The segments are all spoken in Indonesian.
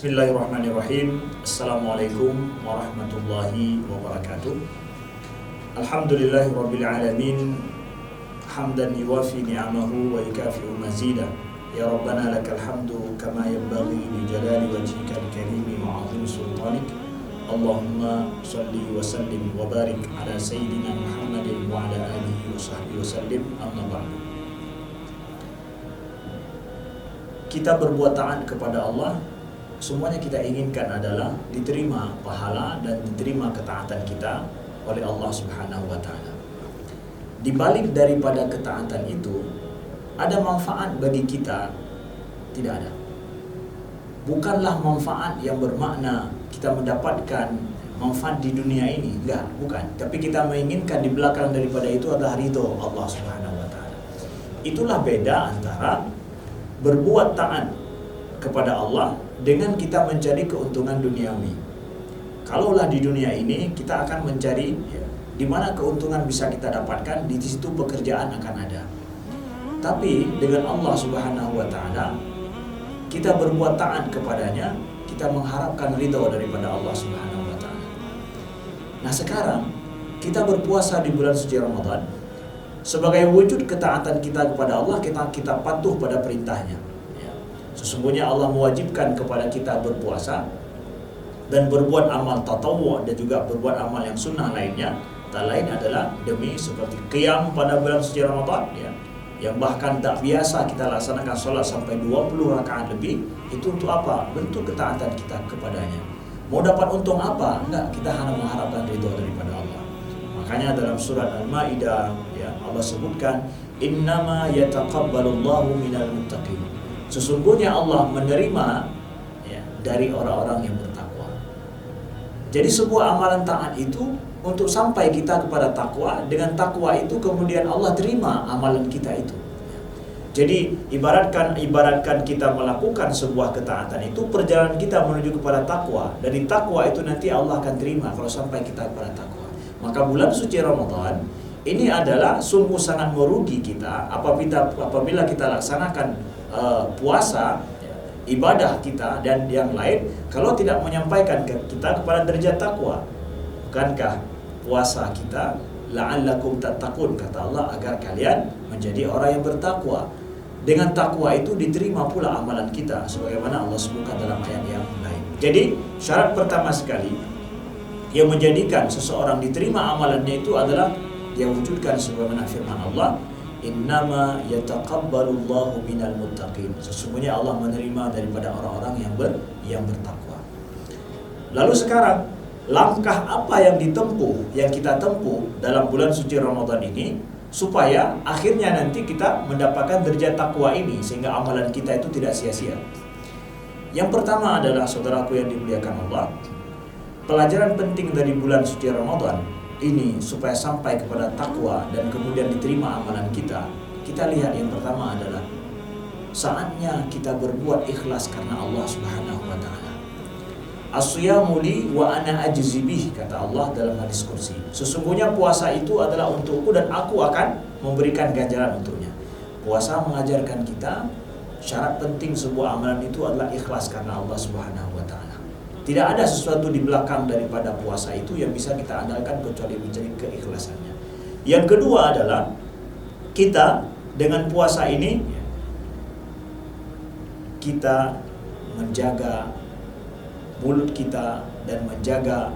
Bismillahirrahmanirrahim. Assalamualaikum warahmatullahi wabarakatuh. Alhamdulillahirabbil alamin. Hamdan yuwafi ni'amahu wa yukafi'u mazida. Ya Rabbana lakal hamdu kama yanbaghi li jalali wajhika al-karimi wa 'azimi sultanik. Allahumma shalli wa sallim wa barik ala sayyidina Muhammadin wa ala alihi wa sahbihi wa sallim. Amma ba'du. Kita berbuat taat kepada Allah, semuanya kita inginkan adalah diterima pahala dan diterima ketaatan kita oleh Allah Subhanahu wa taala. Di balik daripada ketaatan itu ada manfaat bagi kita? Tidak ada. Bukanlah manfaat yang bermakna kita mendapatkan manfaat di dunia ini, enggak, bukan. Tapi kita menginginkan di belakang daripada itu adalah ridho Allah Subhanahu wa taala. Itulah beda antara berbuat taat kepada Allah dengan kita mencari keuntungan duniawi. Kalaulah di dunia ini kita akan mencari di mana keuntungan bisa kita dapatkan, di situ pekerjaan akan ada. Tapi dengan Allah Subhanahu wa taala kita berbuat taat kepadanya, kita mengharapkan ridha daripada Allah Subhanahu wa taala. Nah, sekarang kita berpuasa di bulan suci Ramadan. Sebagai wujud ketaatan kita kepada Allah, kita patuh pada perintahnya. Sesungguhnya Allah mewajibkan kepada kita berpuasa dan berbuat amal tatawwu dan juga berbuat amal yang sunnah lainnya. Tak lain adalah demi seperti qiyam pada bulan suci Ramadan, yang bahkan tak biasa kita laksanakan solat sampai 20 rakaat lebih. Itu untuk apa? Bentuk ketaatan kita kepadanya. Mau dapat untung apa? Enggak, kita hanya mengharapkan ridho daripada Allah. Makanya dalam surat Al-Maidah Allah sebutkan, innama yataqabbalullahu minal muttaqin. Sesungguhnya Allah menerima dari orang-orang yang bertakwa. Jadi sebuah amalan taat itu untuk sampai kita kepada takwa. Dengan takwa itu kemudian Allah terima amalan kita itu. Jadi ibaratkan kita melakukan sebuah ketaatan itu, perjalanan kita menuju kepada takwa. Dari takwa itu nanti Allah akan terima kalau sampai kita kepada takwa. Maka bulan suci Ramadan ini adalah sungguh sangat merugi kita apabila kita laksanakan puasa, ibadah kita dan yang lain kalau tidak menyampaikan kita kepada derajat takwa. Bukankah puasa kita la'allakum tattaqun, kata Allah, agar kalian menjadi orang yang bertakwa. Dengan takwa itu diterima pula amalan kita sebagaimana Allah sebutkan dalam ayat yang lain. Jadi syarat pertama sekali yang menjadikan seseorang diterima amalannya itu adalah dia wujudkan sebagaimana firman Allah, innama yataqabbalullahu minal muttaqin. Sesungguhnya Allah menerima daripada orang-orang yang bertakwa. Lalu sekarang langkah apa yang kita tempuh dalam bulan suci Ramadan ini supaya akhirnya nanti kita mendapatkan derajat takwa ini sehingga amalan kita itu tidak sia-sia. Yang pertama adalah, saudaraku yang dimuliakan Allah, pelajaran penting dari bulan suci Ramadan ini supaya sampai kepada takwa dan kemudian diterima amalan kita. Kita lihat yang pertama adalah saatnya kita berbuat ikhlas karena Allah Subhanahu wa taala. As-siyamu li wa ana ajzi bih, kata Allah dalam hadis kursi. Sesungguhnya puasa itu adalah untukku dan aku akan memberikan ganjaran untuknya. Puasa mengajarkan kita syarat penting sebuah amalan itu adalah ikhlas karena Allah Subhanahu wa taala. Tidak ada sesuatu di belakang daripada puasa itu yang bisa kita andalkan kecuali mencari keikhlasannya. Yang kedua adalah kita dengan puasa ini kita menjaga mulut kita dan menjaga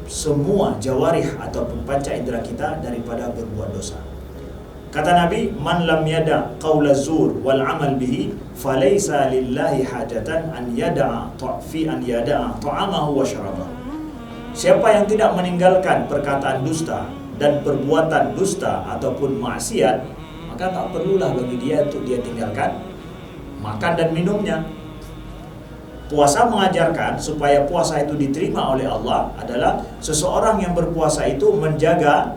semua jawarih ataupun panca indera kita daripada berbuat dosa. Kata Nabi, man lam yada qawla zur wal amal bihi falaysa lillahi hajatan an yada'a ta'amahu wa syarabahu. Siapa yang tidak meninggalkan perkataan dusta dan perbuatan dusta ataupun maksiat, maka tak perlulah bagi dia untuk dia tinggalkan makan dan minumnya. Puasa mengajarkan supaya puasa itu diterima oleh Allah adalah seseorang yang berpuasa itu menjaga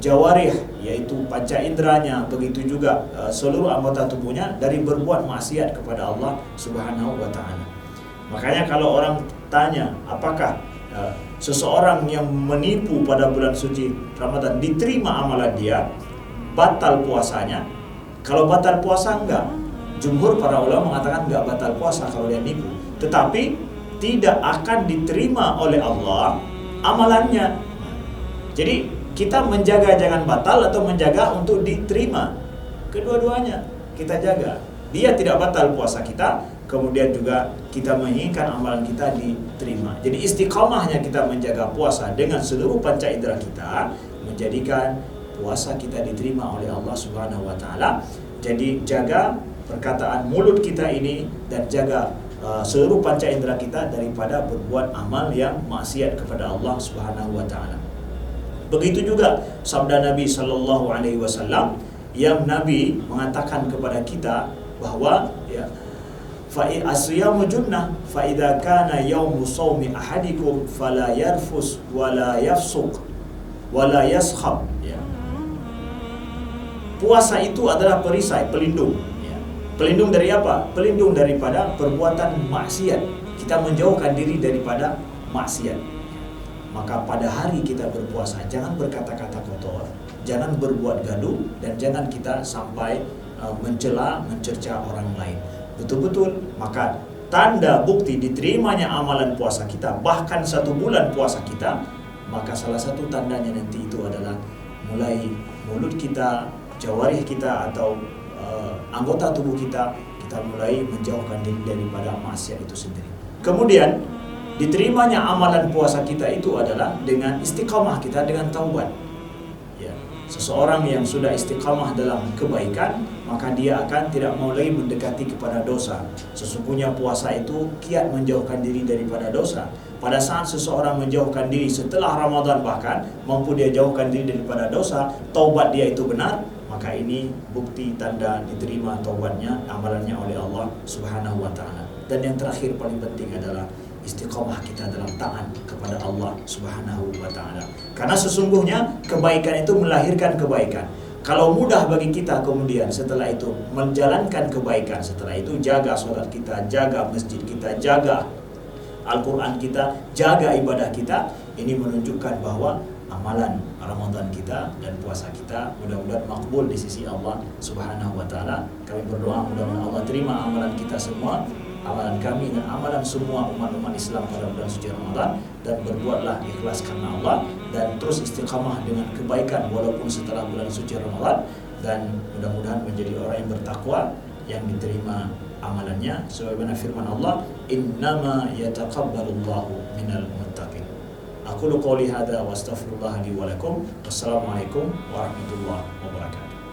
jawarih, yaitu panca inderanya, begitu juga seluruh anggota tubuhnya dari berbuat maksiat kepada Allah Subhanahu wa taala. Makanya kalau orang tanya apakah seseorang yang menipu pada bulan suci Ramadan diterima amalan dia, batal puasanya? Kalau batal puasa enggak. Jumhur para ulama mengatakan enggak batal puasa kalau dia nipu. tetapi tidak akan diterima oleh Allah amalannya. Jadi kita menjaga jangan batal atau menjaga untuk diterima. Kedua-duanya kita jaga. Dia tidak batal puasa kita, kemudian juga kita menginginkan amalan kita diterima. Jadi istiqamahnya kita menjaga puasa dengan seluruh panca indera kita menjadikan puasa kita diterima oleh Allah Subhanahu wa taala. Jadi jaga perkataan mulut kita ini dan jaga seluruh panca indera kita daripada berbuat amal yang maksiat kepada Allah Subhanahu wa taala. Begitu juga sabda Nabi sallallahu alaihi wasallam yang Nabi mengatakan kepada kita bahwa ya fa asyamu junnah fa idza kana yaumu shaumi ahadikum fala yarfus wala yafsuq wala yaskhab, ya. Puasa itu adalah perisai, pelindung. Pelindung dari apa? Pelindung daripada perbuatan maksiat. Kita menjauhkan diri daripada maksiat. Maka pada hari kita berpuasa, jangan berkata-kata kotor, jangan berbuat gaduh, dan jangan kita sampai mencela, mencerca orang lain. Betul-betul, maka tanda bukti diterimanya amalan puasa kita, bahkan 1 bulan puasa kita, maka salah satu tandanya nanti itu adalah mulai mulut kita, jawarih kita atau anggota tubuh kita mulai menjauhkan diri daripada maksiat itu sendiri. Kemudian diterimanya amalan puasa kita itu adalah dengan istiqamah kita, dengan taubat. Ya, seseorang yang sudah istiqamah dalam kebaikan, maka dia akan tidak mau lagi mendekati kepada dosa. Sesungguhnya puasa itu kiat menjauhkan diri daripada dosa. Pada saat seseorang menjauhkan diri setelah Ramadan, bahkan mampu dia jauhkan diri daripada dosa, taubat dia itu benar, maka ini bukti tanda diterima taubatnya, amalannya oleh Allah Subhanahu wa taala. Dan yang terakhir paling penting adalah istiqamah kita dalam taat kepada Allah Subhanahu wa taala. Karena sesungguhnya kebaikan itu melahirkan kebaikan. Kalau mudah bagi kita kemudian setelah itu menjalankan kebaikan, setelah itu jaga sholat kita, jaga masjid kita, jaga Al-Quran kita, jaga ibadah kita, ini menunjukkan bahwa amalan Ramadan kita dan puasa kita mudah-mudahan makbul di sisi Allah Subhanahu wa taala. Kami berdoa mudah-mudahan Allah terima amalan kita semua, amalan kami dan amalan semua umat-umat Islam pada bulan suci Ramadan, dan berbuatlah ikhlas karena Allah dan terus istiqamah dengan kebaikan walaupun setelah bulan suci Ramadan, dan mudah-mudahan menjadi orang yang bertakwa yang diterima amalannya sebagaimana firman Allah, innama yataqabbalullahu minal muttaqin. Aqulu qouli hadza wa astaghfirullah li wa lakum. Wassalamualaikum warahmatullahi wabarakatuh.